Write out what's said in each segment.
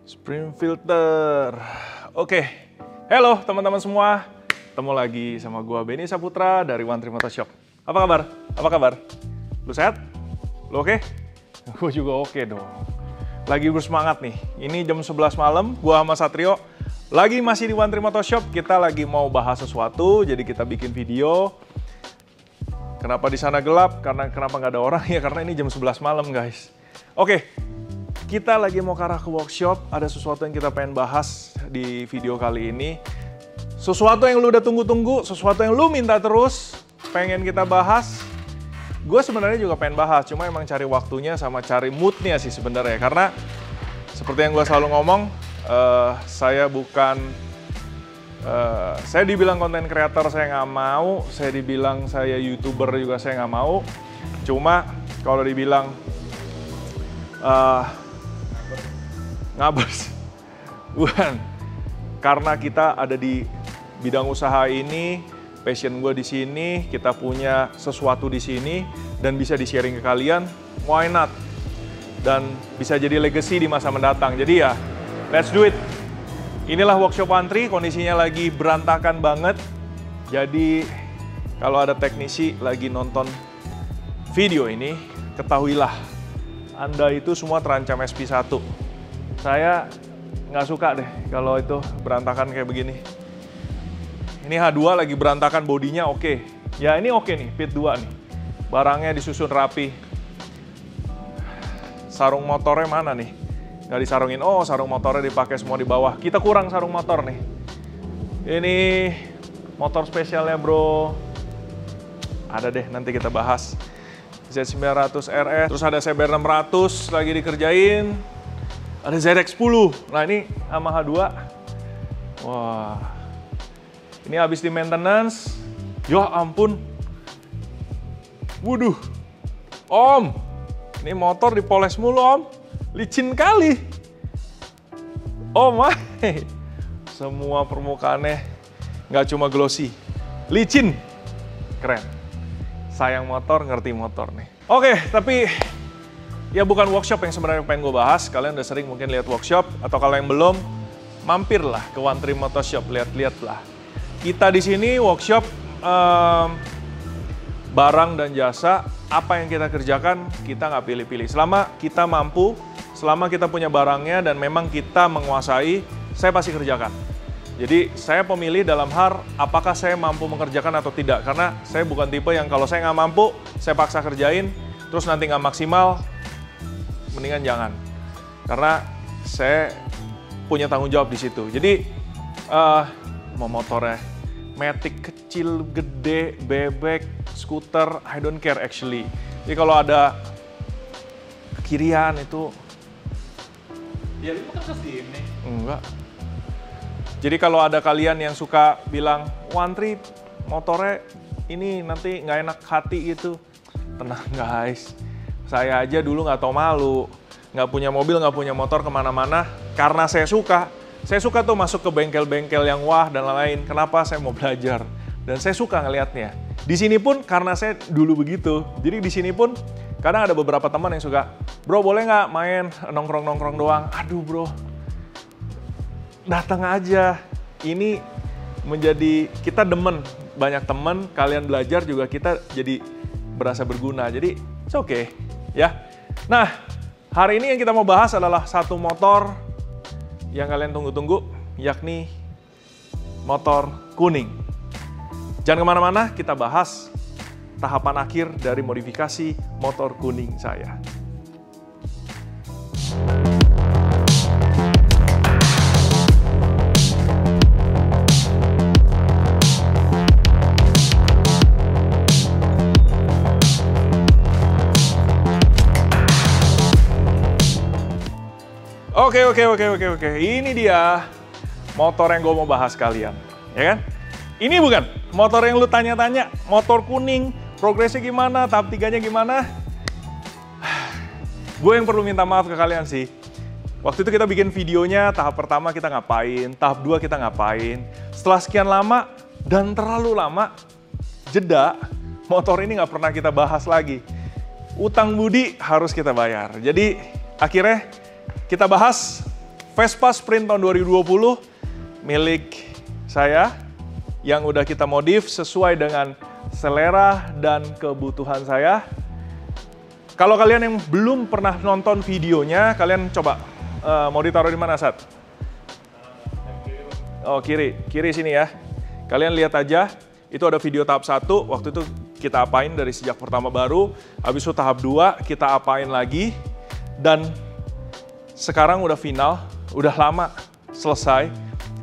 Spring filter. Oke. Halo teman-teman semua. Ketemu lagi sama gua Benny Saputra dari One Tree Motor Shop. Apa kabar? Apa kabar? Lu sehat? Lu oke? Gua juga oke dong. Lagi bersemangat nih. Ini jam 11 malam, gua sama Satrio lagi masih di One Tree Motor Shop. Kita lagi mau bahas sesuatu, jadi kita bikin video. Kenapa di sana gelap? Kenapa nggak ada orang? Ya karena ini jam 11 malam, guys. Oke. Kita lagi mau ke arah ke workshop, ada sesuatu yang kita pengen bahas di video kali ini. Sesuatu yang lu udah tunggu-tunggu, sesuatu yang lu minta terus, pengen kita bahas. Gue sebenarnya juga pengen bahas, cuma emang cari waktunya sama cari moodnya sih sebenarnya. Karena seperti yang gue selalu ngomong, saya bukan, saya dibilang konten creator saya nggak mau, saya dibilang saya YouTuber juga saya nggak mau. Cuma kalau dibilang ngabers, bukan. Karena kita ada di bidang usaha ini, passion gue di sini, kita punya sesuatu di sini, dan bisa di-sharing ke kalian, why not? Dan bisa jadi legacy di masa mendatang. Jadi ya, let's do it. Inilah workshop One Tree, kondisinya lagi berantakan banget. Jadi, kalau ada teknisi lagi nonton video ini, ketahuilah, Anda itu semua terancam SP1. Saya nggak suka deh kalau itu berantakan kayak begini. Ini H2 lagi berantakan, bodinya oke. Ya ini oke nih, Pit 2 nih. Barangnya disusun rapi. Sarung motornya mana nih? Nggak disarungin. Oh, sarung motornya dipakai semua di bawah. Kita kurang sarung motor nih. Ini motor spesialnya bro. Ada deh, nanti kita bahas. Z900 RS, terus ada CBR 600 lagi dikerjain. Ada ZX10. Nah ini sama H2. Wah. Ini habis di maintenance. Ya ampun. Waduh. Om. Ini motor dipoles mulu om. Licin kali. Oh my. Semua permukaannya nggak cuma glossy. Licin. Keren. Sayang motor, ngerti motor nih. Oke, tapi ya bukan workshop yang sebenarnya pengen gue bahas. Kalian udah sering mungkin lihat workshop, atau kalau yang belum, mampirlah ke One Tree Motor Shop, lihat-lihat lah. Kita di sini workshop barang dan jasa, apa yang kita kerjakan kita nggak pilih-pilih. Selama kita mampu, selama kita punya barangnya dan memang kita menguasai, saya pasti kerjakan. Jadi saya pemilih dalam hal apakah saya mampu mengerjakan atau tidak. Karena saya bukan tipe yang kalau saya nggak mampu, saya paksa kerjain, terus nanti nggak maksimal, mendingan jangan. Karena saya punya tanggung jawab di situ. Jadi mau motornya Matic kecil, gede, bebek, skuter, I don't care actually. Jadi kalau ada kekirian itu, ya lu kan kesini. Enggak. Jadi kalau ada kalian yang suka bilang, One Tree motornya ini nanti nggak enak hati gitu. Tenang guys, saya aja dulu nggak tahu malu. Nggak punya mobil, nggak punya motor kemana-mana. Karena saya suka tuh masuk ke bengkel-bengkel yang wah dan lain-lain. Kenapa? Saya mau belajar. Dan saya suka ngelihatnya. Di sini pun karena saya dulu begitu. Jadi di sini pun kadang ada beberapa teman yang suka, bro boleh nggak main nongkrong-nongkrong doang? Aduh bro, datang aja. Ini menjadi, kita demen, banyak temen, kalian belajar juga kita jadi berasa berguna. Jadi it's okay ya. Nah, hari ini yang kita mau bahas adalah satu motor yang kalian tunggu-tunggu, yakni motor kuning. Jangan kemana-mana, kita bahas tahapan akhir dari modifikasi motor kuning saya. Oke. Ini dia motor yang gue mau bahas kalian, ya kan? Ini bukan motor yang lu tanya-tanya, motor kuning, progresnya gimana, tahap 3-nya gimana? Gue yang perlu minta maaf ke kalian sih. Waktu itu kita bikin videonya, tahap pertama kita ngapain, tahap 2 kita ngapain. Setelah sekian lama dan terlalu lama, jeda, motor ini nggak pernah kita bahas lagi. Utang budi harus kita bayar. Jadi akhirnya kita bahas Vespa Sprint tahun 2020 milik saya yang udah kita modif sesuai dengan selera dan kebutuhan saya. Kalau kalian yang belum pernah nonton videonya, kalian coba mau ditaruh di mana, Sat? Oh, kiri sini ya. Kalian lihat aja, itu ada video tahap 1, waktu itu kita apain dari sejak pertama baru, habis itu tahap 2 kita apain lagi, dan sekarang udah final, udah lama selesai.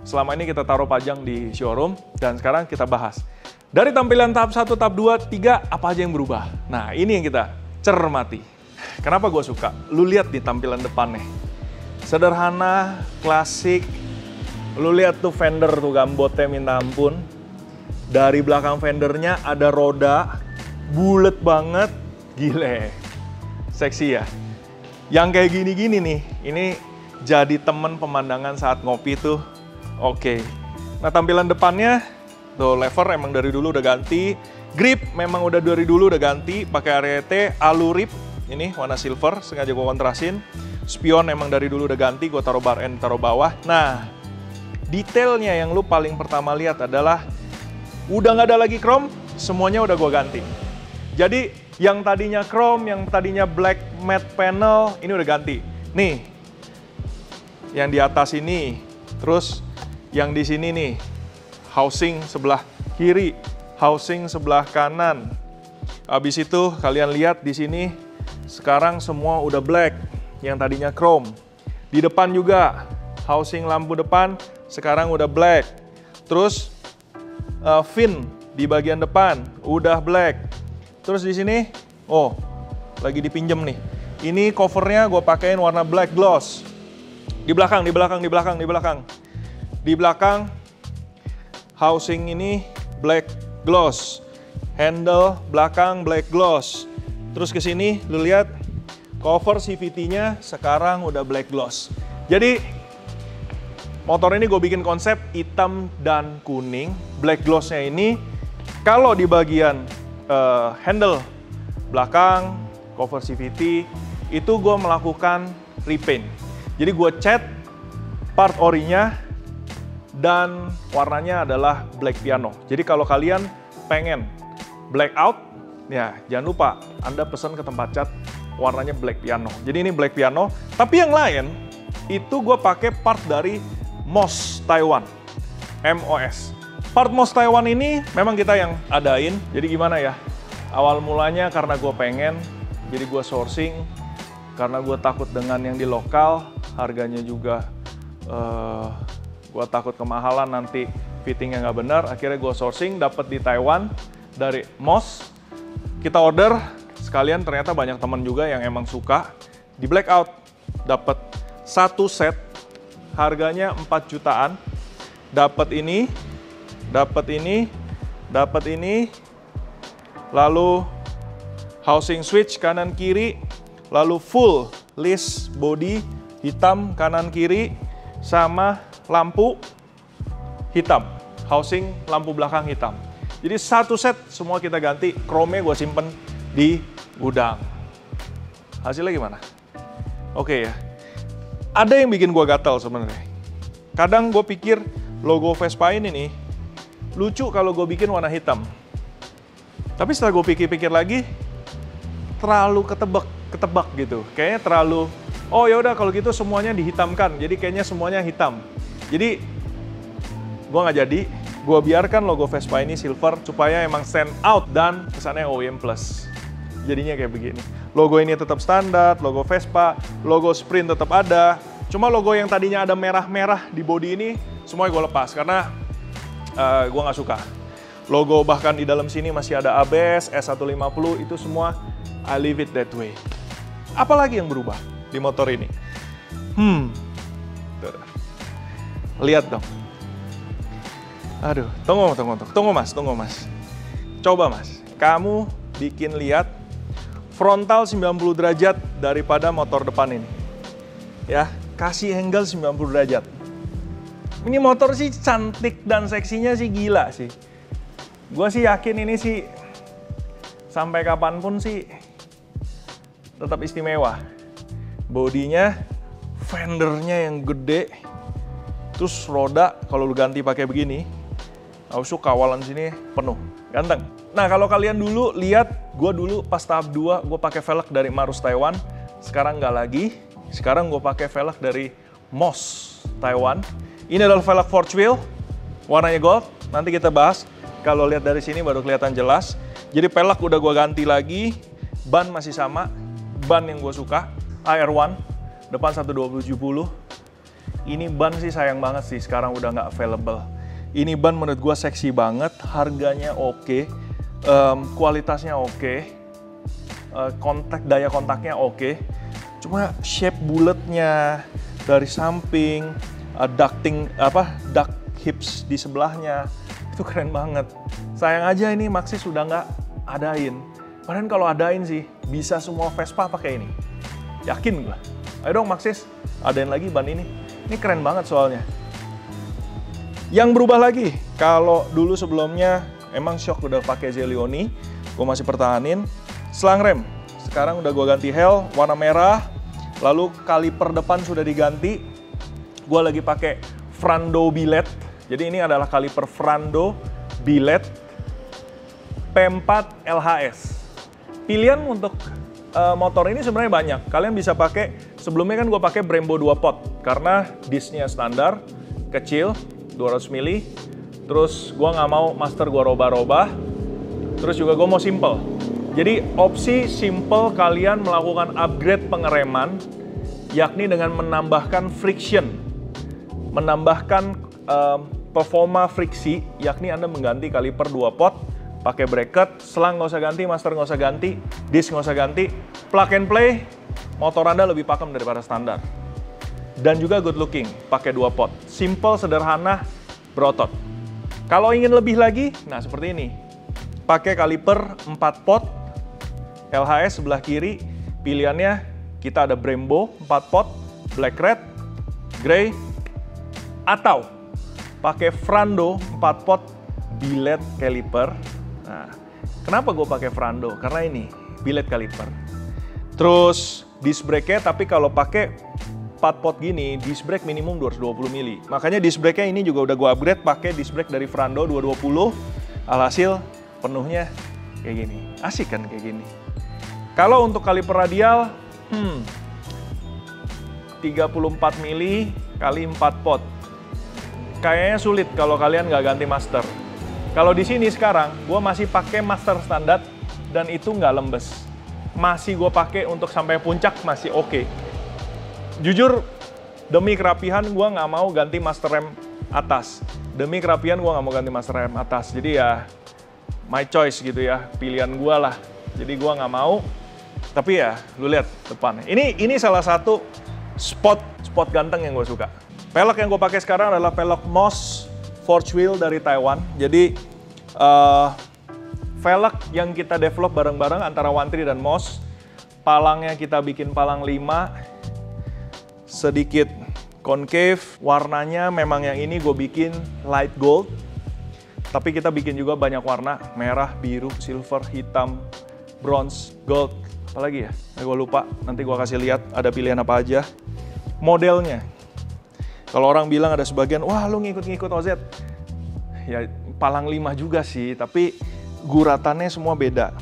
Selama ini kita taruh pajang di showroom, dan sekarang kita bahas. Dari tampilan tahap 1, tahap 2, 3, apa aja yang berubah? Nah, ini yang kita cermati. Kenapa gue suka? Lu lihat di tampilan depannya. Sederhana, klasik. Lu lihat tuh fender tuh gambotnya minta ampun. Dari belakang fendernya ada roda, bulet banget, gile. Seksi ya. Yang kayak gini-gini nih, ini jadi temen pemandangan saat ngopi tuh. Oke. Nah, tampilan depannya, tuh lever emang dari dulu udah ganti. Grip memang udah dari dulu udah ganti, pakai RET, Alurip. Ini warna silver, sengaja gue kontrasin. Spion emang dari dulu udah ganti, gue taruh bar end, taruh bawah. Nah, detailnya yang lu paling pertama lihat adalah udah nggak ada lagi chrome, semuanya udah gue ganti. Jadi yang tadinya chrome, yang tadinya black matte panel, ini udah ganti. Nih, yang di atas ini, terus yang di sini nih, housing sebelah kiri, housing sebelah kanan. Habis itu kalian lihat di sini, sekarang semua udah black, yang tadinya chrome. Di depan juga, housing lampu depan sekarang udah black. Terus fin di bagian depan udah black. Terus di sini, oh, lagi dipinjem nih. Ini covernya gue pakein warna black gloss. Di belakang, di belakang, di belakang, di belakang. Di belakang, housing ini black gloss. Handle belakang black gloss. Terus ke sini, lu lihat cover CVT-nya sekarang udah black gloss. Jadi motor ini gue bikin konsep hitam dan kuning. Black gloss-nya ini, kalau di bagian handle belakang, cover CVT, itu gue melakukan repaint. Jadi gue cat part orinya dan warnanya adalah black piano. Jadi kalau kalian pengen black out, ya jangan lupa Anda pesan ke tempat cat warnanya black piano. Jadi ini black piano, tapi yang lain itu gue pakai part dari MOS Taiwan, MOS. Part MOS Taiwan ini memang kita yang adain, jadi gimana ya? Awal mulanya karena gue pengen, jadi gue sourcing, karena gue takut dengan yang di lokal, harganya juga gue takut kemahalan nanti fittingnya nggak benar, akhirnya gue sourcing, dapat di Taiwan, dari MOS, kita order, sekalian ternyata banyak teman juga yang emang suka, di blackout, dapat satu set, harganya 4 jutaan, dapat ini, lalu housing switch kanan kiri, lalu full list body hitam kanan kiri, sama lampu hitam, housing lampu belakang hitam. Jadi satu set semua kita ganti, chrome-nya gue simpen di gudang. Hasilnya gimana? Oke ya. Ada yang bikin gue gatal sebenarnya. Kadang gue pikir logo Vespa ini nih lucu kalau gue bikin warna hitam. Tapi setelah gue pikir-pikir lagi, terlalu ketebak gitu. Kayaknya terlalu, oh ya udah kalau gitu semuanya dihitamkan. Jadi kayaknya semuanya hitam. Jadi gue nggak jadi. Gue biarkan logo Vespa ini silver supaya emang stand out dan kesannya OEM plus. Jadinya kayak begini. Logo ini tetap standar, logo Vespa, logo Sprint tetap ada. Cuma logo yang tadinya ada merah-merah di body ini semuanya gue lepas karena gue nggak suka. Logo bahkan di dalam sini masih ada ABS, S150, itu semua I leave it that way. Apalagi yang berubah di motor ini? Lihat dong. Aduh, tunggu mas. Coba mas, kamu bikin lihat frontal 90 derajat daripada motor depan ini. Ya, kasih angle 90 derajat. Ini motor sih cantik dan seksinya sih gila sih. Gue sih yakin ini sih sampai kapanpun sih tetap istimewa. Bodinya fendernya yang gede, terus roda kalau lu ganti pakai begini, habis itu kawalan sini penuh, ganteng. Nah kalau kalian dulu lihat, gue dulu pas tahap 2 gue pakai velg dari Marus Taiwan, sekarang nggak lagi. Sekarang gue pakai velg dari Moss Taiwan. Ini adalah velg forge wheel, warnanya gold. Nanti kita bahas. Kalau lihat dari sini baru kelihatan jelas. Jadi pelek udah gue ganti lagi, ban masih sama, ban yang gue suka, AR1, depan 120/70. Ini ban sih sayang banget sih, sekarang udah nggak available. Ini ban menurut gue seksi banget, harganya oke, kualitasnya oke, daya kontaknya oke. Cuma shape bulatnya dari samping, duct hips di sebelahnya, itu keren banget. Sayang aja ini Maxxis sudah nggak adain. Padahal kalau adain sih, bisa semua Vespa pakai ini. Yakin gue. Ayo dong Maxxis, adain lagi ban ini. Ini keren banget soalnya. Yang berubah lagi, kalau dulu sebelumnya emang shock udah pakai Zelioni, gue masih pertahanin. Selang rem, sekarang udah gue ganti Hell, warna merah. Lalu kaliper depan sudah diganti. Gue lagi pakai Frando Billet. Jadi ini adalah kaliper Frando Billet P4 LHS. Pilihan untuk motor ini sebenarnya banyak. Kalian bisa pakai, sebelumnya kan gue pakai Brembo 2 pot karena discnya standar, kecil, 200 mili. Terus gue nggak mau master gue robah-robah. Terus juga gue mau simple. Jadi opsi simple kalian melakukan upgrade pengereman, yakni dengan menambahkan friction, menambahkan performa friksi, yakni Anda mengganti kaliper 2 pot, pakai bracket, selang nggak usah ganti, master nggak usah ganti, disc nggak usah ganti, plug and play, motor Anda lebih pakem daripada standar. Dan juga good looking, pakai 2 pot. Simple, sederhana, berotot. Kalau ingin lebih lagi, nah seperti ini. Pakai kaliper 4 pot, LHS sebelah kiri, pilihannya kita ada Brembo 4 pot, black red, grey, atau pakai Frando 4 pot billet caliper. Nah, kenapa gue pakai Frando? Karena ini billet caliper. Terus disc brake-nya, tapi kalau pakai 4 pot gini, disc brake minimum 220 mili. Makanya disc brake-nya ini juga udah gue upgrade pakai disc brake dari Frando 220. Alhasil penuhnya kayak gini. Asik kan kayak gini. Kalau untuk kaliper radial, 34 mili kali 4 pot. Kayaknya sulit kalau kalian nggak ganti master. Kalau di sini sekarang, gue masih pakai master standar dan itu nggak lembes. Masih gue pakai untuk sampai puncak masih oke. Jujur, demi kerapihan gue nggak mau ganti master rem atas. Demi kerapihan gue nggak mau ganti master rem atas. Jadi ya, my choice gitu ya, pilihan gue lah. Jadi gue nggak mau. Tapi ya, lu lihat depannya. Ini salah satu spot ganteng yang gue suka. Pelek yang gue pakai sekarang adalah pelek Moss Forge Wheel dari Taiwan. Jadi velg yang kita develop bareng-bareng antara One-Tree dan Moss. Palangnya kita bikin palang 5, sedikit concave. Warnanya memang yang ini gue bikin light gold. Tapi kita bikin juga banyak warna, merah, biru, silver, hitam, bronze, gold. Apalagi ya? Gue lupa, nanti gue kasih lihat ada pilihan apa aja. Modelnya. Kalau orang bilang ada sebagian, wah lu ngikut-ngikut OZ. Ya palang 5 juga sih, tapi guratannya semua beda.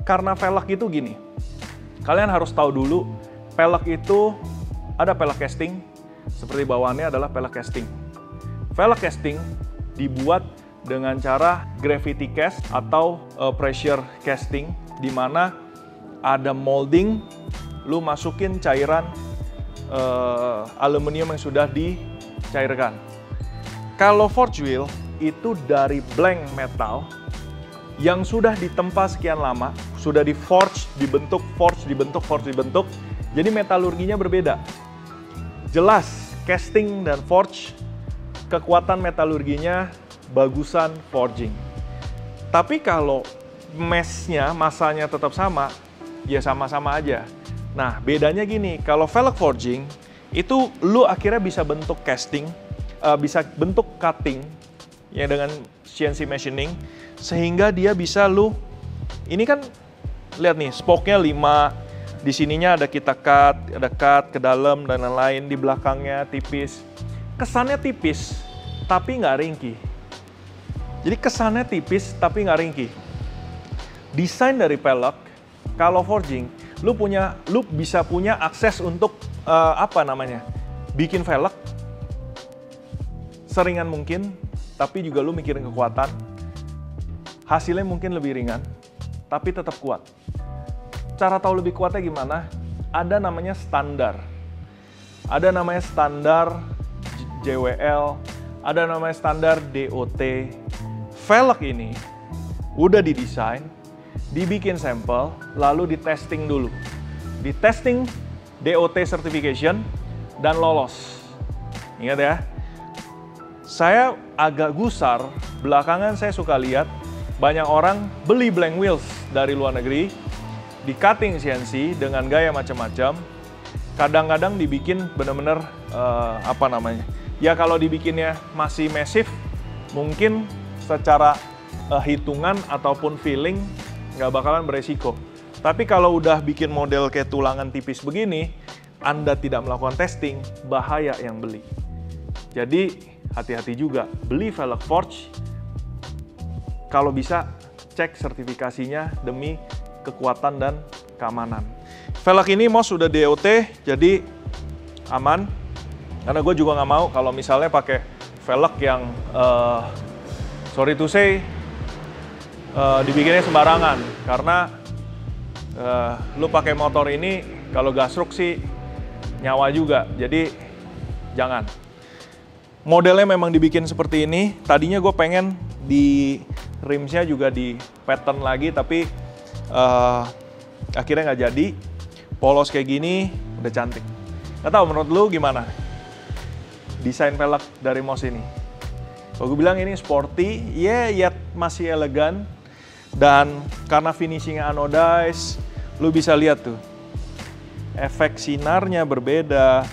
Karena velg itu gini, kalian harus tahu dulu, velg itu ada pelek casting, seperti bawaannya adalah pelek casting. Velg casting dibuat dengan cara gravity cast atau pressure casting, di mana ada molding, lu masukin cairan aluminium yang sudah dicairkan. Kalau forge wheel itu dari blank metal yang sudah ditempa sekian lama, sudah di forge, dibentuk, forge, dibentuk, forge, dibentuk. Jadi metalurginya berbeda. Jelas casting dan forge, kekuatan metalurginya bagusan forging. Tapi kalau meshnya, masanya tetap sama, ya sama-sama aja. Nah, bedanya gini, kalau velg forging, itu lu akhirnya bisa bentuk casting, bisa bentuk cutting, ya dengan CNC machining, sehingga dia bisa lu, ini kan, lihat nih, spoke-nya 5, Di sininya ada kita cut ke dalam dan lain-lain. Di belakangnya tipis. Kesannya tipis, tapi nggak ringkih. Jadi kesannya tipis, tapi nggak ringkih. Desain dari pelek, kalau forging, lu bisa punya akses untuk bikin velg seringan mungkin, tapi juga lu mikirin kekuatan. Hasilnya mungkin lebih ringan, tapi tetap kuat. Cara tahu lebih kuatnya gimana? Ada namanya standar. Ada namanya standar JWL, ada namanya standar DOT. Velg ini udah didesain, dibikin sampel, lalu ditesting dulu. Ditesting DOT certification dan lolos. Ingat ya, saya agak gusar, belakangan saya suka lihat banyak orang beli blank wheels dari luar negeri, di cutting CNC dengan gaya macam-macam, kadang-kadang dibikin bener-bener ya kalau dibikinnya masih massive, mungkin secara hitungan ataupun feeling nggak bakalan beresiko. Tapi kalau udah bikin model kayak tulangan tipis begini, Anda tidak melakukan testing, bahaya yang beli. Jadi hati-hati juga, beli velg forge, kalau bisa cek sertifikasinya demi kekuatan dan keamanan. Velg ini MOS sudah DOT, jadi aman. Karena gue juga nggak mau kalau misalnya pakai velg yang, sorry to say, dibikinnya sembarangan. Karena lu pakai motor ini, kalau gasruk sih nyawa juga, jadi jangan. Modelnya memang dibikin seperti ini. Tadinya gue pengen di rimsnya juga di pattern lagi, tapi akhirnya nggak jadi. Polos kayak gini udah cantik. Nggak tahu menurut lu gimana desain velg dari MOS ini? Kalau gue bilang ini sporty, yet masih elegan. Dan karena finishingnya anodized, lu bisa lihat tuh, efek sinarnya berbeda,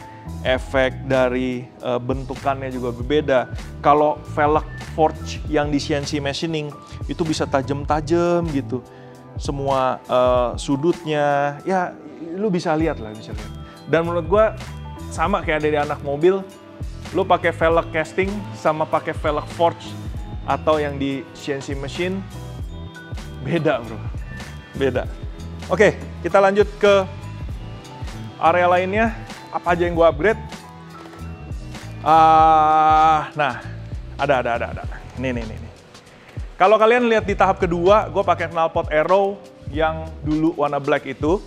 efek dari bentukannya juga berbeda. Kalau velg forge yang di CNC machining itu bisa tajam-tajam gitu, semua sudutnya, ya lu bisa lihat lah, bisa lihat. Dan menurut gua sama kayak dari anak mobil, lu pakai velg casting sama pakai velg forge atau yang di CNC machine, beda bro, beda. Oke, kita lanjut ke area lainnya. Apa aja yang gue upgrade? Nah, ada. Nih. Kalau kalian lihat di tahap kedua, gue pakai knalpot Aero yang dulu warna black itu.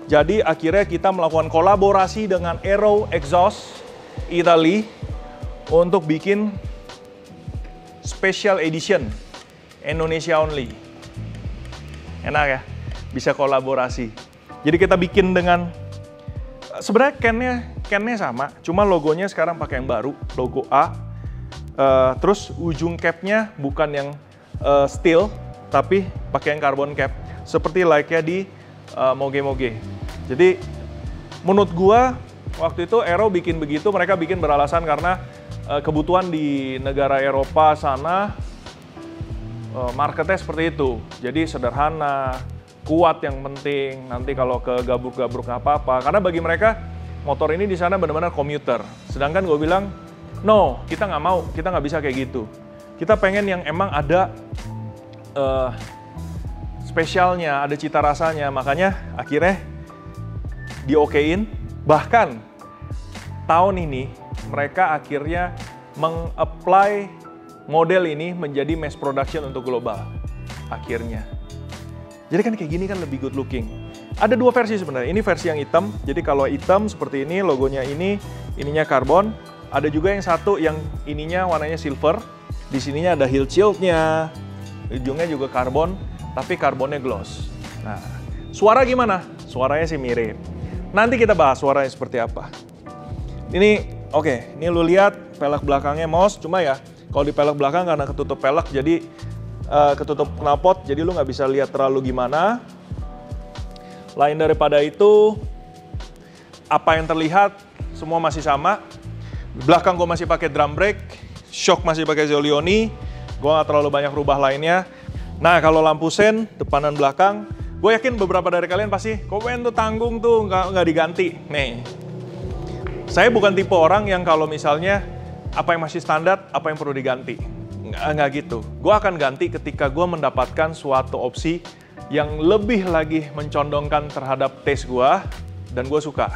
Jadi akhirnya kita melakukan kolaborasi dengan Aero Exhaust Italy untuk bikin special edition Indonesia only. Enak ya, bisa kolaborasi. Jadi kita bikin dengan, sebenarnya can-nya sama, cuma logonya sekarang pakai yang baru, logo A. Terus ujung cap-nya bukan yang steel, tapi pakai yang carbon cap, seperti like-nya di moge-moge. Jadi menurut gua waktu itu Aero bikin begitu, mereka bikin beralasan karena kebutuhan di negara Eropa sana marketnya seperti itu. Jadi sederhana, kuat yang penting, nanti kalau ke gabruk-gabruk nggak apa-apa. Karena bagi mereka motor ini di sana benar-benar komuter. Sedangkan gue bilang, no, kita nggak mau, kita nggak bisa kayak gitu. Kita pengen yang emang ada spesialnya, ada cita rasanya. Makanya akhirnya diokein. Bahkan tahun ini mereka akhirnya meng-apply model ini menjadi mass production untuk global. Akhirnya. Jadi kan kayak gini kan lebih good looking. Ada dua versi sebenarnya. Ini versi yang hitam. Jadi kalau hitam seperti ini, logonya ini, ininya karbon. Ada juga yang satu yang ininya warnanya silver. Di sininya ada heel shield-nya. Ujungnya juga karbon, tapi karbonnya gloss. Nah, suara gimana? Suaranya sih mirip. Nanti kita bahas suaranya seperti apa. Ini, oke, ini lu lihat velg belakangnya MOS, cuma ya kalau di pelek belakang karena ketutup pelek, jadi ketutup knalpot, jadi lu nggak bisa lihat terlalu gimana. Lain daripada itu, apa yang terlihat semua masih sama. Di belakang gue masih pakai drum brake, shock masih pakai Zolioni, gue nggak terlalu banyak rubah lainnya. Nah kalau lampu sen, depan dan belakang, Gue yakin beberapa dari kalian pasti, komen tuh tanggung tuh, nggak diganti. Nih, saya bukan tipe orang yang kalau misalnya apa yang masih standar, apa yang perlu diganti. Nggak gitu. Gue akan ganti ketika gue mendapatkan suatu opsi yang lebih lagi mencondongkan terhadap taste gue, dan gue suka.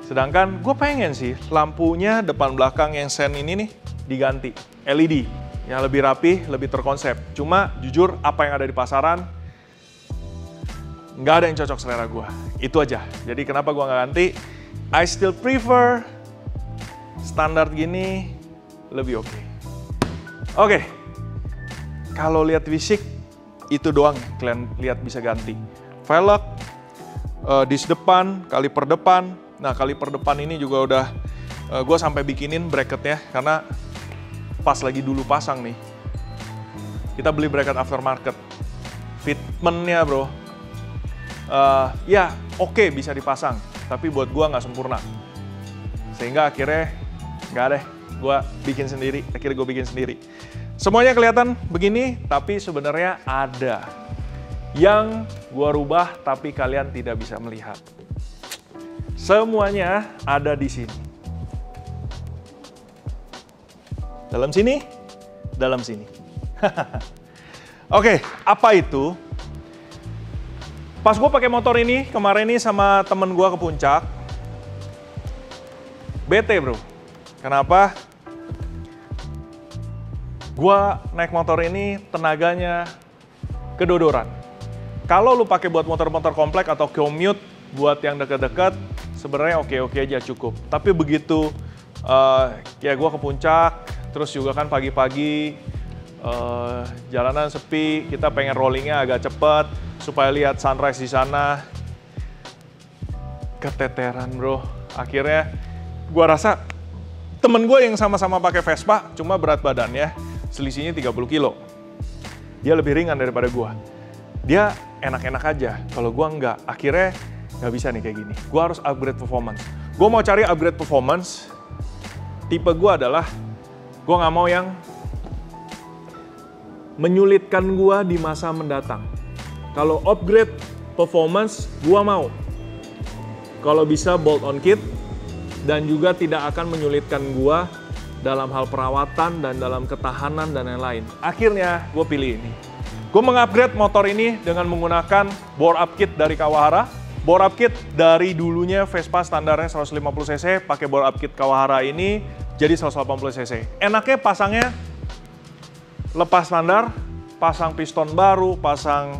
Sedangkan gue pengen sih lampunya depan belakang yang sen ini nih diganti LED yang lebih rapi, lebih terkonsep. Cuma jujur apa yang ada di pasaran nggak ada yang cocok selera gue. Itu aja. Jadi kenapa gue nggak ganti? I still prefer standar gini lebih oke. Oke. Kalau lihat fisik itu doang yang kalian lihat bisa ganti. Velg, dis depan, kaliper depan. Nah, kaliper depan ini juga udah gue sampai bikinin bracketnya karena pas lagi dulu pasang nih. Kita beli bracket aftermarket. Fitmentnya bro, ya oke bisa dipasang, tapi buat gue nggak sempurna. Sehingga akhirnya nggak deh, gue bikin sendiri. Akhirnya gue bikin sendiri. Semuanya kelihatan begini, tapi sebenarnya ada yang gue rubah tapi kalian tidak bisa melihat. Semuanya ada di sini. Dalam sini, dalam sini. Oke, apa itu? Pas gue pakai motor ini kemarin nih sama temen gue ke puncak, bete bro. Kenapa? Gue naik motor ini tenaganya kedodoran. Kalau lu pakai buat motor-motor komplek atau commute buat yang dekat-dekat, sebenarnya oke-oke aja cukup. Tapi begitu ya gue ke puncak, terus juga kan pagi-pagi jalanan sepi, kita pengen rollingnya agak cepet supaya lihat sunrise di sana. Keteteran bro. Akhirnya gue rasa temen gue yang sama-sama pakai Vespa, cuma berat badannya selisihnya 30 kilo. Dia lebih ringan daripada gue. Dia enak-enak aja, kalau gue enggak. Akhirnya nggak bisa nih kayak gini. Gue harus upgrade performance. Gue mau cari upgrade performance. Tipe gue adalah, gue nggak mau yang menyulitkan gue di masa mendatang. Kalau upgrade performance, gue mau. Kalau bisa bolt on kit, dan juga tidak akan menyulitkan gue dalam hal perawatan dan dalam ketahanan dan lain-lain. Akhirnya gue pilih ini. Gue mengupgrade motor ini dengan menggunakan bore up kit dari Kawahara. Bore up kit dari dulunya Vespa standarnya 150 cc, pakai bore up kit Kawahara ini jadi 180 cc. Enaknya pasangnya lepas standar, pasang piston baru, pasang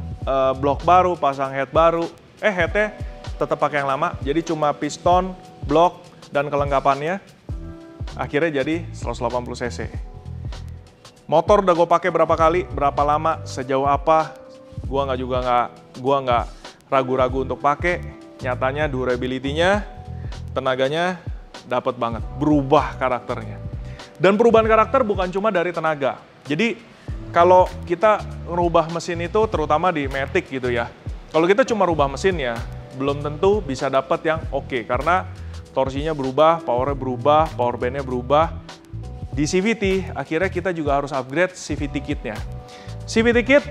blok baru, pasang head baru. Headnya tetap pakai yang lama, jadi cuma piston, blok, dan kelengkapannya. Akhirnya jadi 180 cc. Motor udah gue pakai berapa kali, berapa lama, sejauh apa, gue nggak ragu-ragu untuk pakai. Nyatanya durability-nya, tenaganya dapat banget, berubah karakternya. Dan perubahan karakter bukan cuma dari tenaga. Jadi kalau kita ngerubah mesin itu, terutama di Matic gitu ya, kalau kita cuma rubah mesin ya, belum tentu bisa dapat yang oke, karena torsinya berubah, powernya berubah, power bandnya berubah. Di CVT, akhirnya kita juga harus upgrade CVT kitnya. CVT kit,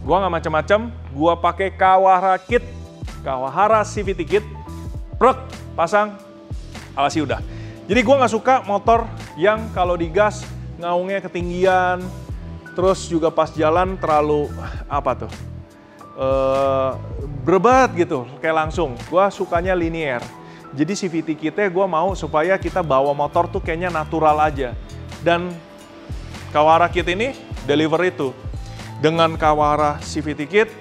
gua nggak macam-macam, gua pakai Kawahara kit, Kawahara CVT kit, prek, pasang, alasi udah. Jadi gua nggak suka motor yang kalau digas ngaungnya ketinggian, terus juga pas jalan terlalu apa tuh, berat gitu, kayak langsung. Gua sukanya linear. Jadi CVT kitnya gue mau supaya kita bawa motor tuh kayaknya natural aja. Dan Kawahara kit ini deliver itu. Dengan Kawahara CVT kit,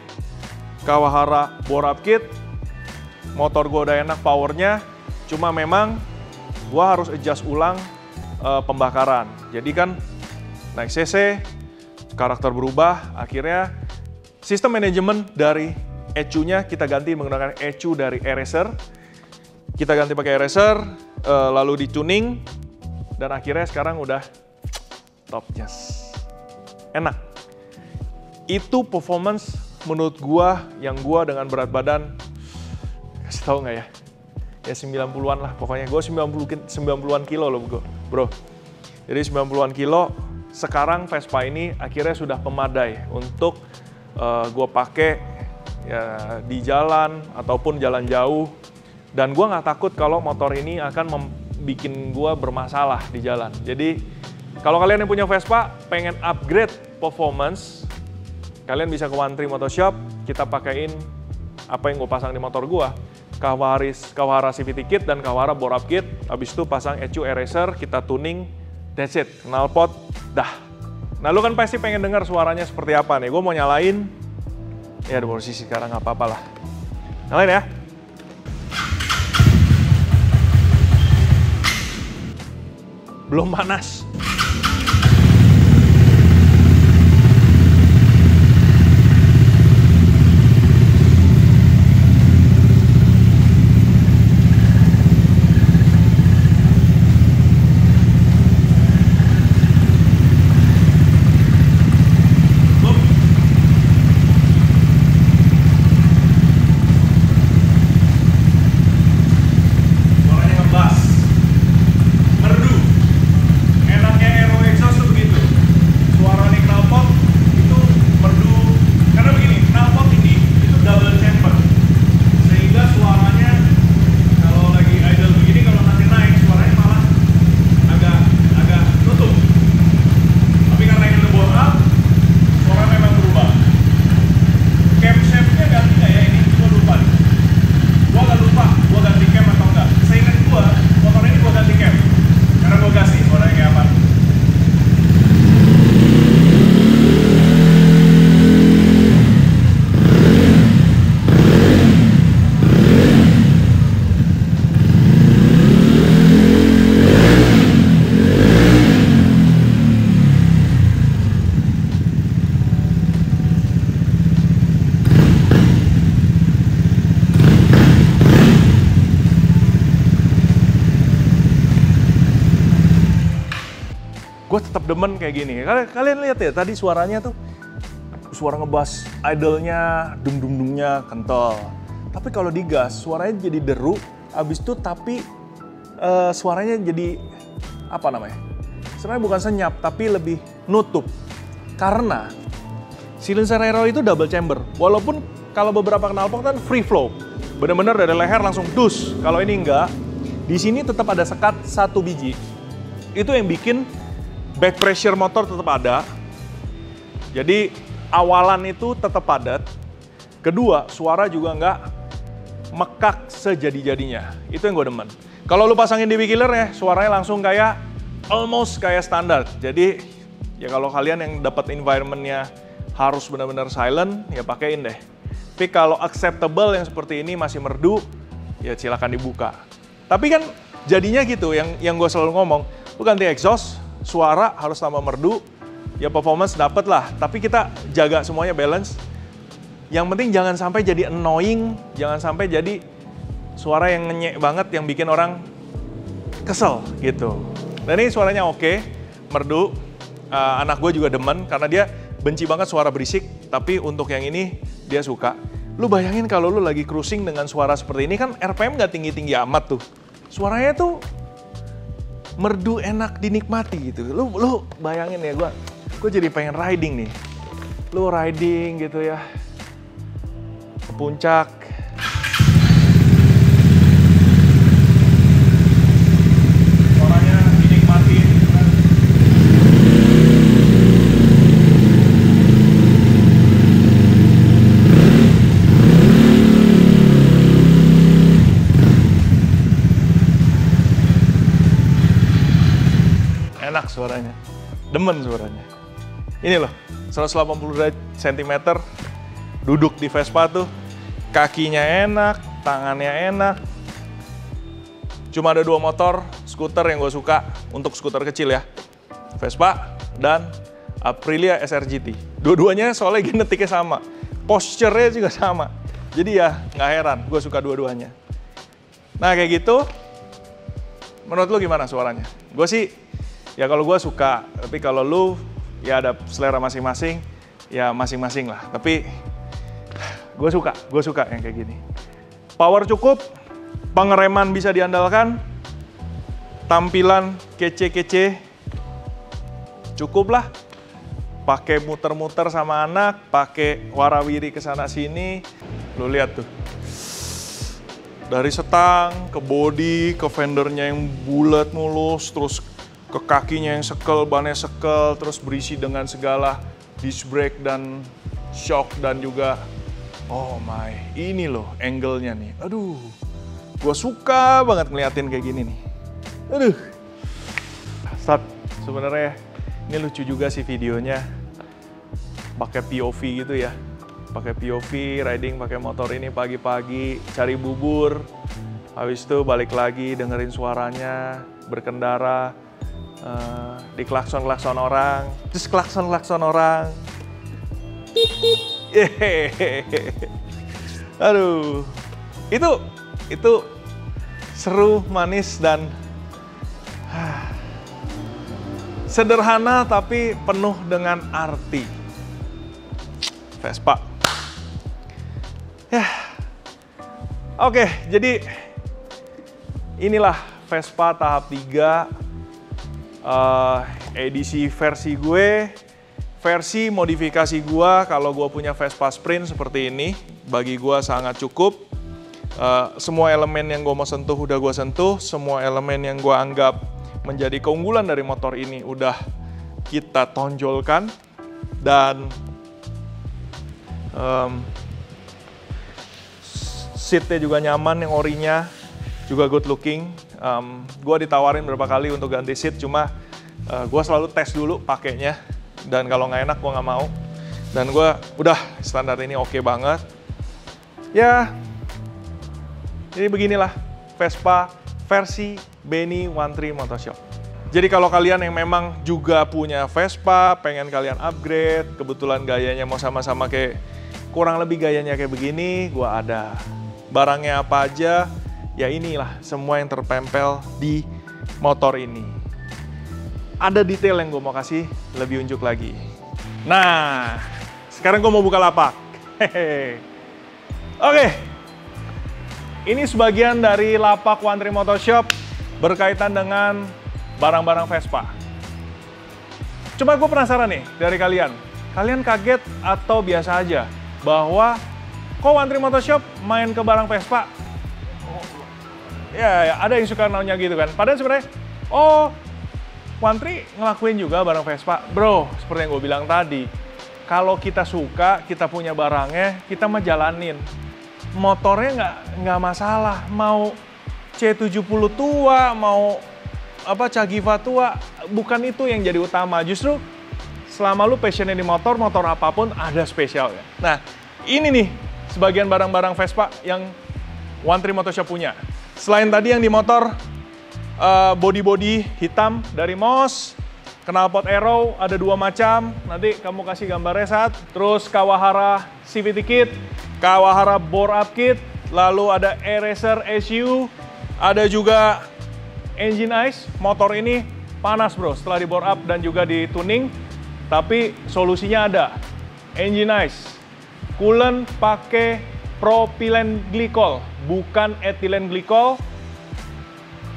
Kawahara bore up kit, motor gue udah enak powernya. Cuma memang gue harus adjust ulang pembakaran. Jadi kan naik cc, karakter berubah, akhirnya sistem manajemen dari ECU-nya kita ganti menggunakan ECU dari Eraser. Kita ganti pakai Eraser, lalu di tuning, dan akhirnya sekarang udah top jas. Enak. Itu performance menurut gua, yang gua dengan berat badan, kasih tahu nggak ya? Ya 90-an lah, pokoknya gua 90-an kilo loh bro. Jadi 90-an kilo, sekarang Vespa ini akhirnya sudah pemadai untuk gua pakai ya di jalan ataupun jalan jauh. Dan gue nggak takut kalau motor ini akan bikin gue bermasalah di jalan. Jadi kalau kalian yang punya Vespa pengen upgrade performance, kalian bisa ke One Tree Motor Shop, kita pakein apa yang gue pasang di motor gue. Kawahara CVT Kit dan Kawahara Bore Up Kit. Habis itu pasang ECU Eraser, kita tuning, that's it. Knalpot, dah. Nah lu kan pasti pengen dengar suaranya seperti apa nih. Gue mau nyalain, ya di posisi sekarang nggak apa-apa lah. Nyalain ya. Belum panas. Gue tetap demen kayak gini. Kalian lihat ya, tadi suaranya tuh, suara ngebass idle-nya, dung-dung-dungnya kental. Tapi kalau digas, suaranya jadi deru, abis itu tapi suaranya jadi, apa namanya? Sebenarnya bukan senyap, tapi lebih nutup. Karena silencer aero itu double chamber. Walaupun kalau beberapa knalpot kan free flow. Bener-bener dari leher langsung dus. Kalau ini enggak, di sini tetap ada sekat 1 biji. Itu yang bikin back pressure motor tetap ada. Jadi awalan itu tetap padat. Kedua, suara juga nggak mekak sejadi-jadinya. Itu yang gue demen. Kalau lu pasangin DB Killer ya, suaranya langsung kayak almost kayak standar. Jadi ya kalau kalian yang dapat environment-nya harus benar-benar silent, ya pakein deh. Tapi kalau acceptable yang seperti ini masih merdu, ya silakan dibuka. Tapi kan jadinya gitu, yang gue selalu ngomong, lu ganti exhaust, suara harus tambah merdu, ya performance dapet lah. Tapi kita jaga semuanya balance. Yang penting jangan sampai jadi annoying, jangan sampai jadi suara yang ngenyek banget, yang bikin orang kesel gitu. Dan ini suaranya oke, merdu. Anak gue juga demen, karena dia benci banget suara berisik, tapi untuk yang ini dia suka. Lu bayangin kalau lu lagi cruising dengan suara seperti ini, kan RPM nggak tinggi-tinggi amat tuh. Suaranya tuh merdu, enak dinikmati gitu. Lu bayangin ya, gue jadi pengen riding nih. Lu riding gitu ya, ke puncak. Suaranya dinikmati. Enak suaranya, demen suaranya. Ini loh, 180 cm, duduk di Vespa tuh, kakinya enak, tangannya enak. Cuma ada 2 motor, skuter yang gue suka, untuk skuter kecil ya. Vespa dan Aprilia SR GT. Dua-duanya soalnya genetiknya sama, posture-nya juga sama. Jadi ya nggak heran, gue suka dua-duanya. Nah kayak gitu, menurut lu gimana suaranya? Gue sih, ya kalau gue suka, tapi kalau lu ya ada selera masing-masing, ya masing-masing lah. Tapi gue suka yang kayak gini. Power cukup, pengereman bisa diandalkan, tampilan kece-kece, cukup lah. pakai muter-muter sama anak, pakai warawiri ke sana sini. Lu lihat tuh. Dari setang ke body, ke fendernya yang bulat mulus, terus ke kakinya yang sekel, bannya sekel, terus berisi dengan segala disc brake dan shock dan juga oh my, ini loh angle-nya nih. Aduh, gua suka banget ngeliatin kayak gini nih. Aduh. Start, sebenarnya ini lucu juga sih videonya. Pakai POV gitu ya. Pakai POV, riding pakai motor ini pagi-pagi, cari bubur. Habis itu balik lagi dengerin suaranya, berkendara, di klakson-klakson orang, terus klakson-klakson orang. Aduh, itu seru, manis, dan sederhana tapi penuh dengan arti. Vespa. Ya. Oke, jadi inilah Vespa tahap 3 edisi versi gue. Versi modifikasi gue, kalau gue punya Vespa Sprint seperti ini, bagi gue sangat cukup. Semua elemen yang gue mau sentuh udah gue sentuh, semua elemen yang gue anggap menjadi keunggulan dari motor ini udah kita tonjolkan, dan seatnya juga nyaman, yang orinya juga good looking. Gue ditawarin berapa kali untuk ganti seat, cuma gue selalu tes dulu pakainya, dan kalau nggak enak gue nggak mau. Dan gue udah standar ini oke banget. Ya, jadi beginilah Vespa versi Benny 13 Motorshop. Jadi kalau kalian yang memang juga punya Vespa, pengen kalian upgrade, kebetulan gayanya mau sama-sama kayak, kurang lebih gayanya kayak begini, gua ada. Barangnya apa aja, ya inilah semua yang terpempel di motor ini. Ada detail yang gue mau kasih lebih unjuk lagi. Nah, sekarang gue mau buka lapak. Hehehe. Oke, ini sebagian dari lapak 13 Motorshop berkaitan dengan barang-barang Vespa. Coba gue penasaran nih dari kalian. Kalian kaget atau biasa aja bahwa kok 13 Motorshop main ke barang Vespa? Ya, ada yang suka nanya gitu kan. Padahal sebenarnya, oh, 13 ngelakuin juga barang Vespa. Bro, seperti yang gue bilang tadi, kalau kita suka, kita punya barangnya, kita mah jalanin. Motornya nggak masalah. Mau C70 tua, mau Cagiva tua, bukan itu yang jadi utama. Justru selama lu passionnya di motor, motor apapun ada spesialnya. Nah, ini nih sebagian barang-barang Vespa yang 13 Motorshop punya. Selain tadi yang di motor, body-body hitam dari Moss, knalpot Aero ada 2 macam, nanti kamu kasih gambarnya saat. Terus Kawahara CVT kit, Kawahara bore up kit, lalu ada Eraser SU, ada juga engine ice. Motor ini panas bro setelah di bore up dan juga di tuning, tapi solusinya ada. Engine ice, coolant pakai propylene glycol, bukan ethylene glycol.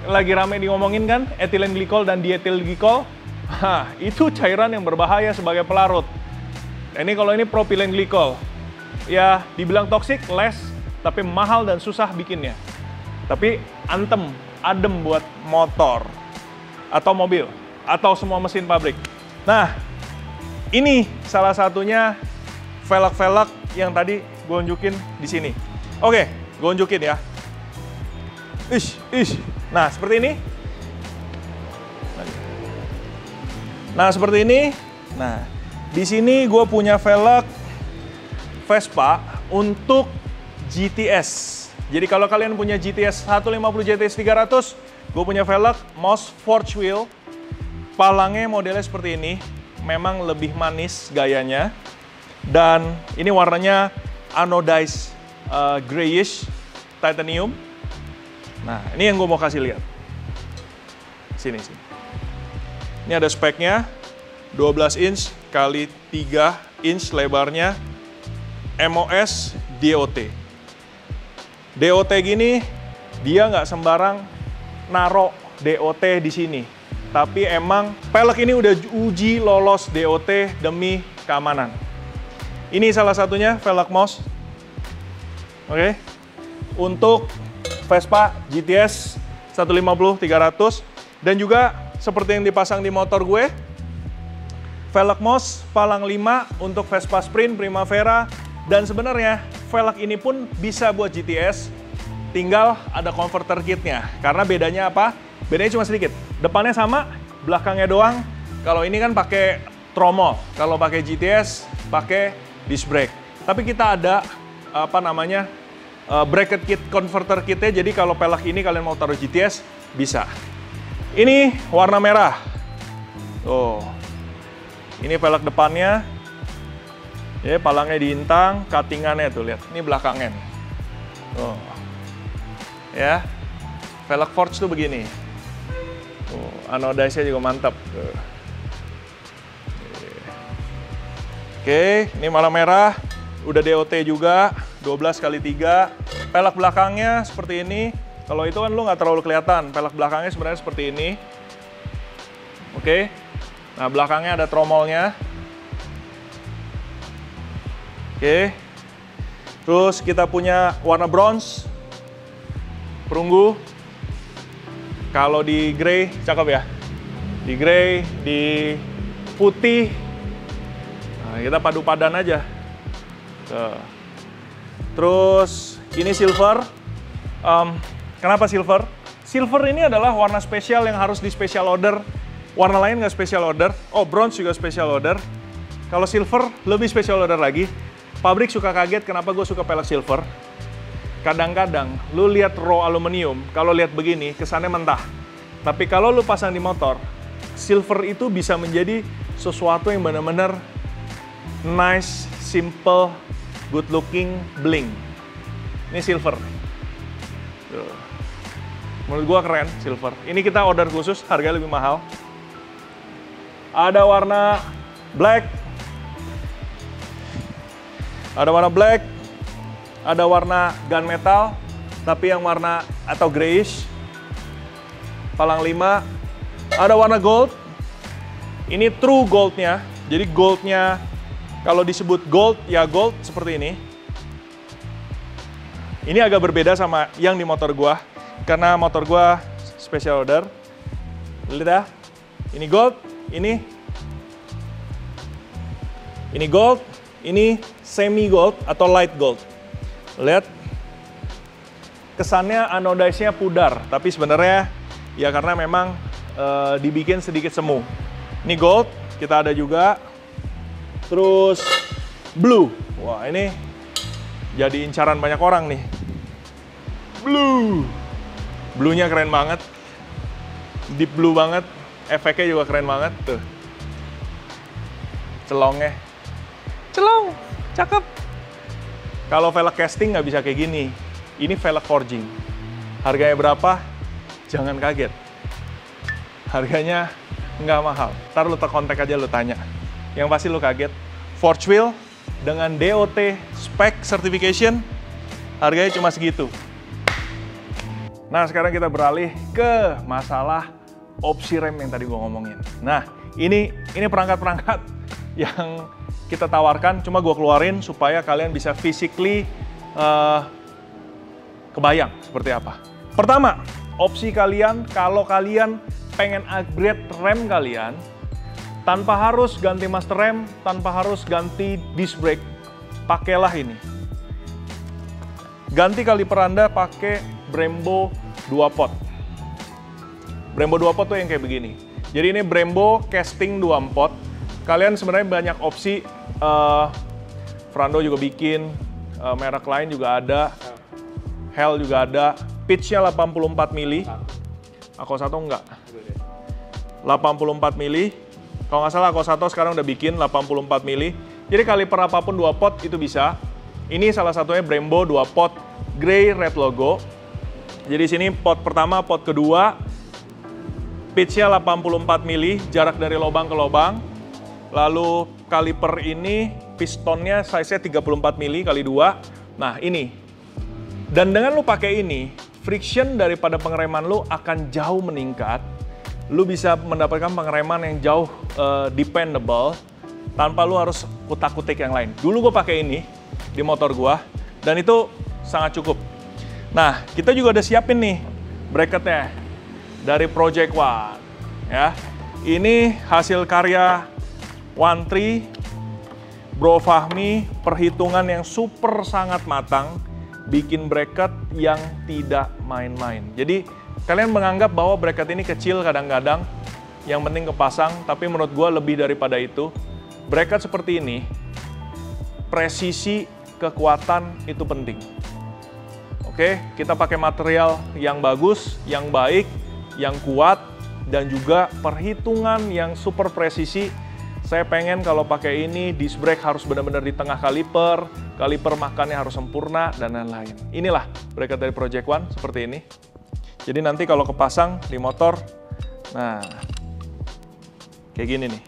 Lagi rame ngomongin kan, ethylene glycol dan diethyl glycol. Hah, itu cairan yang berbahaya sebagai pelarut. Ini kalau ini propylene glycol, ya dibilang toksik, less, tapi mahal dan susah bikinnya. Tapi adem buat motor, atau mobil, atau semua mesin pabrik. Nah, ini salah satunya velg-velg yang tadi gue unjukin di sini. Oke, gue unjukin ya. Nah, seperti ini. Nah, seperti ini. Nah, di sini gue punya velg Vespa untuk GTS. Jadi kalau kalian punya GTS 150 GTS 300, gue punya velg Moss Forge Wheel. Palangnya modelnya seperti ini. Memang lebih manis gayanya. Dan ini warnanya anodized grayish titanium. Nah, ini yang gue mau kasih lihat. Sini. Ini ada speknya, 12 inch kali 3 inch lebarnya, MOS DOT. DOT gini, dia nggak sembarang naro DOT di sini. Tapi emang pelek ini udah uji lolos DOT demi keamanan. Ini salah satunya velg MOS. Oke. Untuk Vespa GTS 150-300 dan juga seperti yang dipasang di motor gue, velg MOS palang 5 untuk Vespa Sprint Primavera, dan sebenarnya velg ini pun bisa buat GTS, tinggal ada converter kitnya. Karena bedanya apa? Bedanya cuma sedikit. Depannya sama, belakangnya doang. Kalau ini kan pakai tromol, kalau pakai GTS pakai disc brake. Tapi kita ada apa namanya? Bracket kit, converter kitnya, jadi kalau pelek ini kalian mau taruh GTS, bisa. Ini warna merah. Tuh. Ini pelek depannya. Ya, palangnya diintang, cuttingannya tuh, lihat. Ini belakangnya. Tuh. Ya. Velg forge tuh begini. Tuh, anodize-nya juga mantap. Tuh. Oke, ini malam merah. Udah DOT juga, 12x3. Pelek belakangnya seperti ini. Kalau itu kan lu nggak terlalu kelihatan. Pelek belakangnya sebenarnya seperti ini. Oke. Nah, belakangnya ada tromolnya. Oke. Terus kita punya warna bronze. Perunggu. Kalau di grey, cakep ya. Di grey, di putih. Nah, kita padu padan aja. Tuh. Terus ini silver. Kenapa silver? Silver ini adalah warna spesial yang harus di special order. Warna lain nggak special order. Oh, bronze juga special order. Kalau silver lebih special order lagi. Pabrik suka kaget kenapa gue suka pelek silver. Kadang-kadang lu lihat raw aluminium, kalau lihat begini kesannya mentah. Tapi kalau lu pasang di motor, silver itu bisa menjadi sesuatu yang benar-benar nice, simple, good looking, bling. Ini silver. Tuh. Menurut gua keren, silver. Ini kita order khusus, harganya lebih mahal. Ada warna black. Ada warna black. Ada warna gunmetal, tapi yang warna atau grayish. Palang 5. Ada warna gold. Ini true goldnya. Jadi goldnya, kalau disebut gold, ya gold seperti ini. Ini agak berbeda sama yang di motor gua, karena motor gua special order. Lihat ya, ini gold, ini gold, ini semi gold atau light gold. Lihat, kesannya anodize-nya pudar, tapi sebenarnya ya karena memang dibikin sedikit semu. Ini gold, kita ada juga. Terus blue, wah ini jadi incaran banyak orang nih. Blue-nya keren banget, deep blue banget, efeknya juga keren banget tuh. Celongnya, celong, cakep. Kalau velg casting nggak bisa kayak gini, ini velg forging. Harganya berapa? Jangan kaget. Harganya nggak mahal. Ntar lu kontak aja, lu tanya. Yang pasti lu kaget. Forge wheel dengan DOT spec certification, harganya cuma segitu. Nah, sekarang kita beralih ke masalah opsi rem yang tadi gua ngomongin. Nah, ini perangkat-perangkat yang kita tawarkan, cuma gua keluarin supaya kalian bisa physically kebayang seperti apa. Pertama, opsi kalian kalau kalian pengen upgrade rem kalian, tanpa harus ganti master rem, tanpa harus ganti disc brake, pakailah ini. Ganti kaliper Anda pakai Brembo 2 pot. Brembo 2 pot tuh yang kayak begini. Jadi ini Brembo casting 2 pot. Kalian sebenarnya banyak opsi. Frando juga bikin, merek lain juga ada. Hell juga ada. Pitch-nya 84 mili. Ako satu enggak. 84 mili. Kalau nggak salah, Ako1 sekarang udah bikin 84 mili. Jadi kaliper apapun 2 pot itu bisa. Ini salah satunya Brembo 2 pot grey red logo. Jadi sini pot pertama, pot kedua. Pitch-nya 84 mili, jarak dari lubang ke lubang. Lalu kaliper ini pistonnya size-nya 34 mili kali 2. Nah, ini. Dan dengan lu pakai ini, friction daripada pengereman lu akan jauh meningkat. lu bisa mendapatkan pengereman yang jauh dependable tanpa lu harus kutak-kutik yang lain. Dulu gue pakai ini di motor gue dan itu sangat cukup. Nah, kita juga udah siapin nih bracketnya dari Project One. Ya, ini hasil karya One Tree, Bro Fahmi, perhitungan yang super sangat matang, bikin bracket yang tidak main-main. Jadi kalian menganggap bahwa bracket ini kecil kadang-kadang, yang penting kepasang, tapi menurut gue lebih daripada itu. Bracket seperti ini, presisi, kekuatan itu penting. Oke, kita pakai material yang bagus, yang baik, yang kuat, dan juga perhitungan yang super presisi. Saya pengen kalau pakai ini, disc brake harus benar-benar di tengah kaliper makannya harus sempurna, dan lain-lain. Inilah bracket dari Project One, seperti ini. Jadi nanti kalau kepasang di motor, nah, kayak gini nih.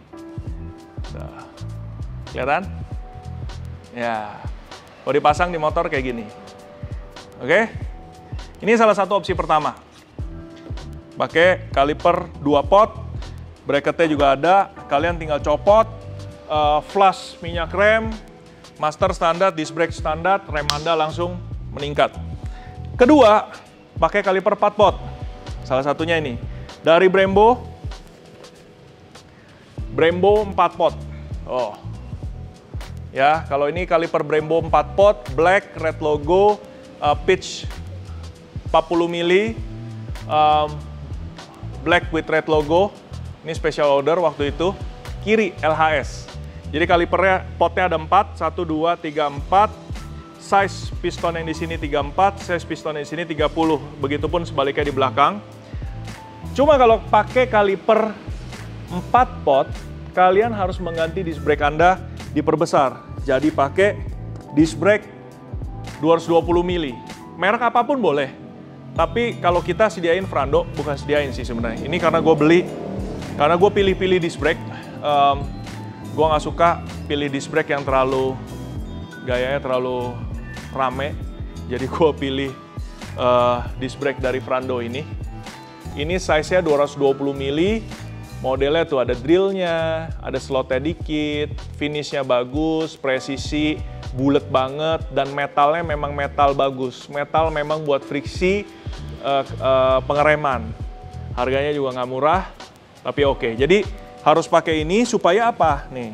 Nah, kelihatan? Ya, kalau dipasang di motor kayak gini. Oke? Ini salah satu opsi pertama. Pakai kaliper 2 pot, bracketnya juga ada, kalian tinggal copot, flush minyak rem, master standar, disc brake standar, rem Anda langsung meningkat. Kedua, pakai kaliper 4 pot. Salah satunya ini. Dari Brembo 4 pot. Oh. Ya, kalau ini kaliper Brembo 4 pot, black, red logo, pitch 40 mili, black with red logo. Ini special order waktu itu. Kiri LHS. Jadi kalipernya, potnya ada 4, 1, 2, 3, 4. Size piston yang di sini 34, size piston yang di sini 30. Begitupun sebaliknya di belakang. Cuma kalau pakai kaliper 4 pot, kalian harus mengganti disc brake Anda diperbesar. Jadi pakai disc brake 220 mili. Merek apapun boleh. Tapi kalau kita sediain Frando, bukan sediain sih sebenarnya. Ini karena gue beli, karena gue pilih-pilih disc brake. Gue nggak suka pilih disc brake yang terlalu, gayanya terlalu rame. Jadi gue pilih disc brake dari Frando ini. Ini size-nya 220 mili. Modelnya tuh ada drillnya, ada slotnya dikit, finishnya bagus, presisi, bulat banget, dan metalnya memang metal bagus. Metal memang buat friksi pengereman. Harganya juga nggak murah, tapi oke. Jadi harus pakai ini supaya apa? Nih,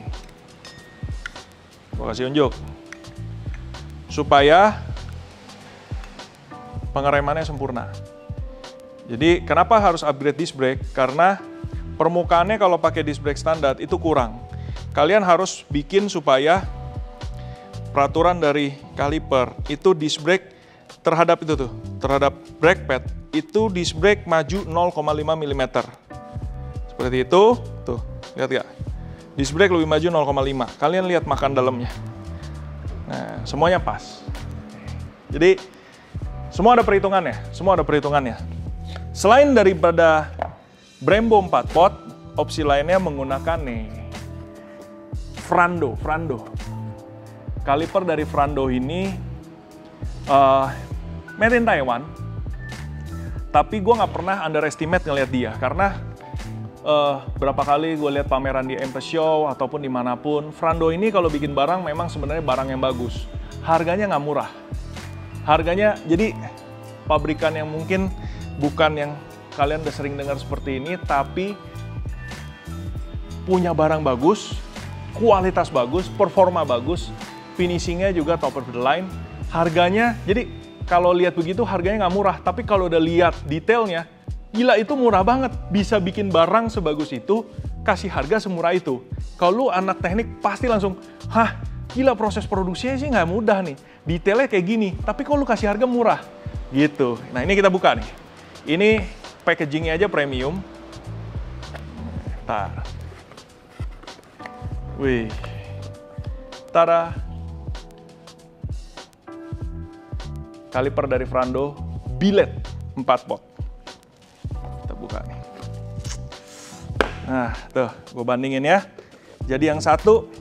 gua kasih unjuk. Supaya pengeremannya sempurna. Jadi kenapa harus upgrade disc brake? Karena permukaannya kalau pakai disc brake standar itu kurang. Kalian harus bikin supaya peraturan dari kaliper itu disc brake terhadap itu tuh, terhadap brake pad itu disc brake maju 0,5 mm. Seperti itu, tuh, lihat ya. Disc brake lebih maju 0,5. Kalian lihat makan dalamnya. Nah, semuanya pas. Jadi semua ada perhitungannya, semua ada perhitungannya. Selain daripada Brembo 4 pot, opsi lainnya menggunakan nih Frando. Kaliper dari Frando ini made in Taiwan, tapi gue nggak pernah underestimate ngeliat dia, karena berapa kali gue lihat pameran di MP Show ataupun dimanapun, Frando ini kalau bikin barang memang sebenarnya barang yang bagus. Harganya nggak murah. Harganya, jadi pabrikan yang mungkin bukan yang kalian udah sering dengar seperti ini, tapi punya barang bagus, kualitas bagus, performa bagus, finishingnya juga top of the line, harganya, jadi kalau lihat begitu harganya nggak murah, tapi kalau udah lihat detailnya, gila itu murah banget, bisa bikin barang sebagus itu, kasih harga semurah itu. Kalau lu anak teknik pasti langsung, hah gila proses produksinya sih nggak mudah nih, detailnya kayak gini, tapi kalau lu kasih harga murah, gitu. Nah ini kita buka nih, ini packagingnya aja premium. Tar. Wih. Tada. Kaliper dari Frando, billet 4 pot. Kita buka nih. Nah, tuh, gue bandingin ya. Jadi yang satu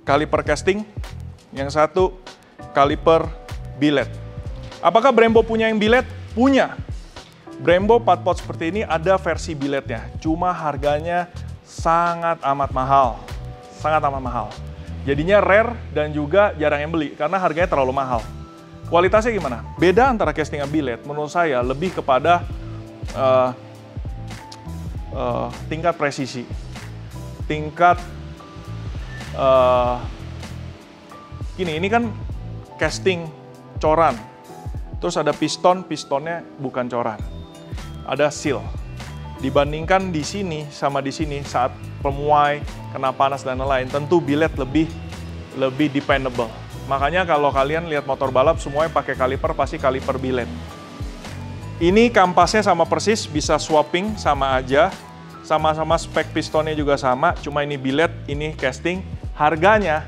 kaliper casting, yang satu kaliper billet. Apakah Brembo punya yang billet? Punya. Brembo 4 pot seperti ini ada versi billetnya, cuma harganya sangat amat mahal. Sangat amat mahal. Jadinya rare dan juga jarang yang beli karena harganya terlalu mahal. Kualitasnya gimana? Beda antara casting dan billet menurut saya lebih kepada tingkat presisi. Tingkat ini kan casting coran. Terus ada pistonnya bukan coran. Ada seal. Dibandingkan di sini sama di sini saat pemuai, kena panas dan lain-lain, tentu billet lebih dependable. Makanya kalau kalian lihat motor balap semuanya pakai kaliper, pasti kaliper billet. Ini kampasnya sama persis, bisa swapping sama aja. Sama-sama spek pistonnya juga sama, cuma ini billet, ini casting. Harganya,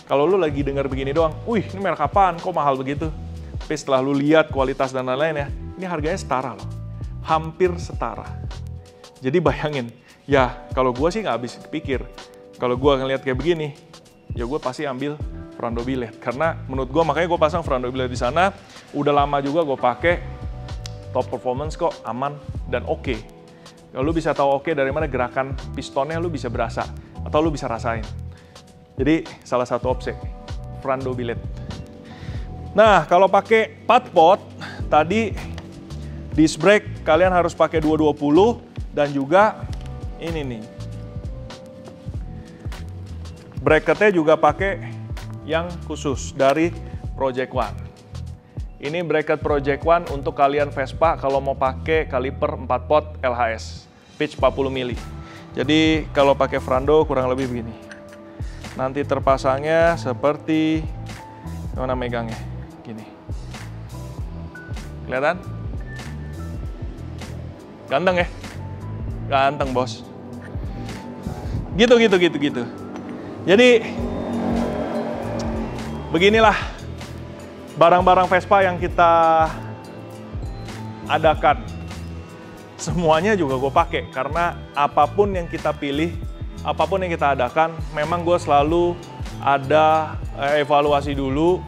kalau lu lagi dengar begini doang, wih ini merek apaan, kok mahal begitu? Tapi setelah lu lihat kualitas dan lain-lain ya, ini harganya setara loh. Hampir setara. Jadi bayangin, ya kalau gue sih nggak habis pikir. Kalau gue ngeliat kayak begini, ya gue pasti ambil Frando billet. Karena menurut gue, makanya gue pasang Frando billet di sana. Udah lama juga gue pakai, top performance kok, aman dan oke. Lu bisa tahu oke dari mana gerakan pistonnya lu bisa berasa atau lu bisa rasain. Jadi salah satu opsi Frando billet. Nah kalau pakai 4 pot tadi disc brake kalian harus pakai 220 dan juga ini nih bracketnya juga pakai yang khusus dari Project One. Ini bracket Project One untuk kalian Vespa kalau mau pakai kaliper 4 pot LHS, pitch 40 mili. Jadi kalau pakai Frando kurang lebih begini. Nanti terpasangnya seperti mana megangnya, gini. Kelihatan? Ganteng ya? Ganteng bos. Gitu. Jadi beginilah barang-barang Vespa yang kita adakan. Semuanya juga gue pakai karena apapun yang kita pilih, apapun yang kita adakan, memang gue selalu ada evaluasi dulu.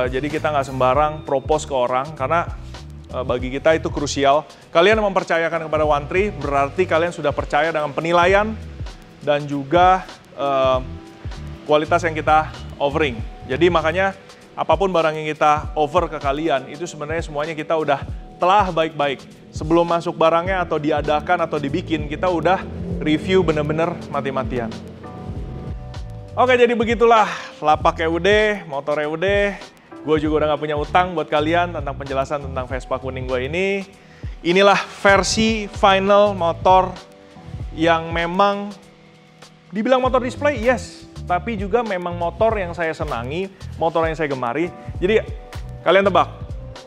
Jadi kita nggak sembarang propose ke orang karena bagi kita itu krusial. Kalian mempercayakan kepada One Tree berarti kalian sudah percaya dengan penilaian dan juga kualitas yang kita offering. Jadi makanya apapun barang yang kita offer ke kalian, itu sebenarnya semuanya kita udah telah baik-baik. Sebelum masuk barangnya atau diadakan atau dibikin, kita udah review bener-bener mati-matian. Oke, jadi begitulah. Lapaknya udah, motornya udah. Gue juga udah gak punya utang buat kalian tentang penjelasan tentang Vespa kuning gue ini. Inilah versi final motor yang memang dibilang motor display, yes. Tapi juga memang motor yang saya senangi, motor yang saya gemari. Jadi kalian tebak,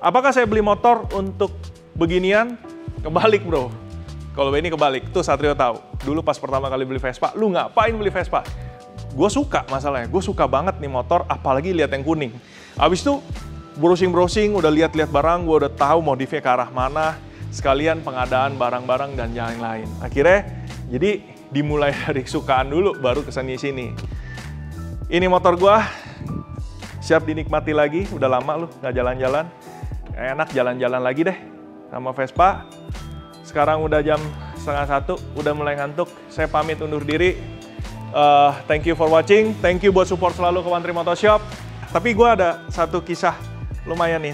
apakah saya beli motor untuk beginian? Kebalik bro. Kalau ini kebalik, tuh Satrio tahu. Dulu pas pertama kali beli Vespa, lu ngapain beli Vespa? Gue suka masalahnya, gue suka banget nih motor, apalagi lihat yang kuning. Abis itu browsing-browsing, udah lihat-lihat barang, gue udah tahu modifnya ke arah mana, sekalian pengadaan barang-barang dan yang lain. Akhirnya, jadi dimulai dari sukaan dulu, baru kesini-sini. Ini motor gua, siap dinikmati lagi, udah lama lu nggak jalan-jalan. Enak jalan-jalan lagi deh sama Vespa. Sekarang udah jam 12:30, udah mulai ngantuk. Saya pamit undur diri. Thank you for watching, thank you buat support selalu ke One Tree Motor Shop. Tapi gua ada satu kisah lumayan nih.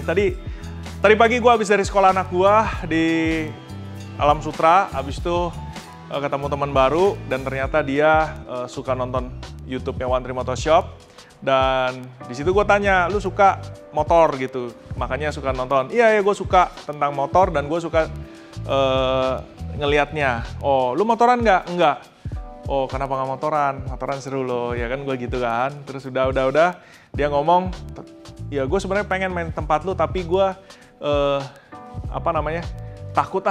Tadi pagi gua habis dari sekolah anak gua di Alam Sutra, habis itu ketemu teman baru dan ternyata dia suka nonton YouTube-nya One Tree Motor Shop. Dan di situ gue tanya, lu suka motor gitu? Makanya suka nonton. Iya, gue suka tentang motor dan gue suka ngelihatnya. Oh, lu motoran nggak? Enggak. Oh, kenapa nggak motoran? Motoran seru loh, ya kan gue gitu kan. Terus udah dia ngomong, ya gue sebenarnya pengen main tempat lu, tapi gue takut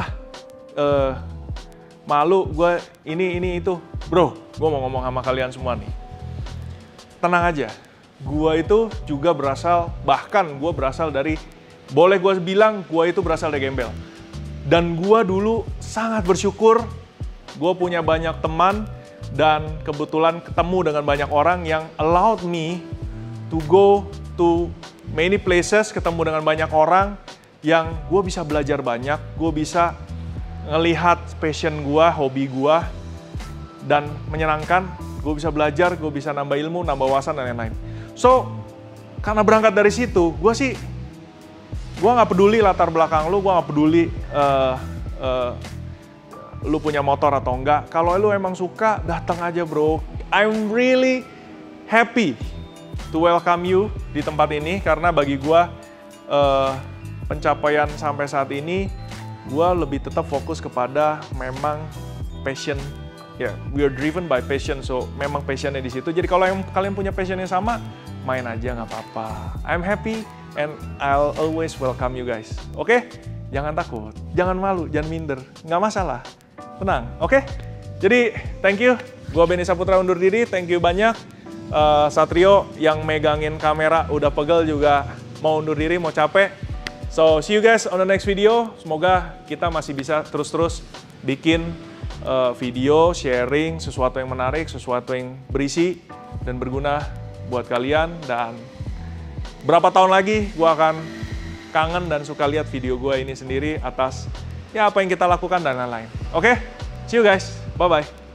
malu, gue ini itu. Bro, gue mau ngomong sama kalian semua nih. Tenang aja, gue itu juga bahkan gue berasal dari, boleh gue bilang gue itu berasal dari gembel. Dan gue dulu sangat bersyukur, gue punya banyak teman, dan kebetulan ketemu dengan banyak orang yang allowed me to go to many places, ketemu dengan banyak orang, yang gue bisa belajar banyak, gue bisa ngelihat passion gue, hobi gue, dan menyenangkan. Gue bisa belajar, gue bisa nambah ilmu, nambah wawasan, dan lain-lain. So, karena berangkat dari situ, gue nggak peduli latar belakang lu, gue nggak peduli lu punya motor atau enggak. Kalau lu emang suka, datang aja bro. I'm really happy to welcome you di tempat ini, karena bagi gue pencapaian sampai saat ini, gue lebih tetap fokus kepada memang passion. Ya, we are driven by passion, so memang passionnya di situ. Jadi kalau kalian punya passion yang sama, main aja nggak apa-apa. I'm happy and I'll always welcome you guys. Oke? Jangan takut, jangan malu, jangan minder, nggak masalah. Tenang, oke? Jadi thank you. Gua Benny Saputra undur diri. Thank you banyak. Satrio yang megangin kamera udah pegel juga mau undur diri, mau capek. So see you guys on the next video. Semoga kita masih bisa terus-terus bikin video, sharing, sesuatu yang menarik, sesuatu yang berisi dan berguna buat kalian. Dan berapa tahun lagi gue akan kangen dan suka lihat video gue ini sendiri atas ya apa yang kita lakukan dan lain-lain. Oke? See you guys. Bye-bye.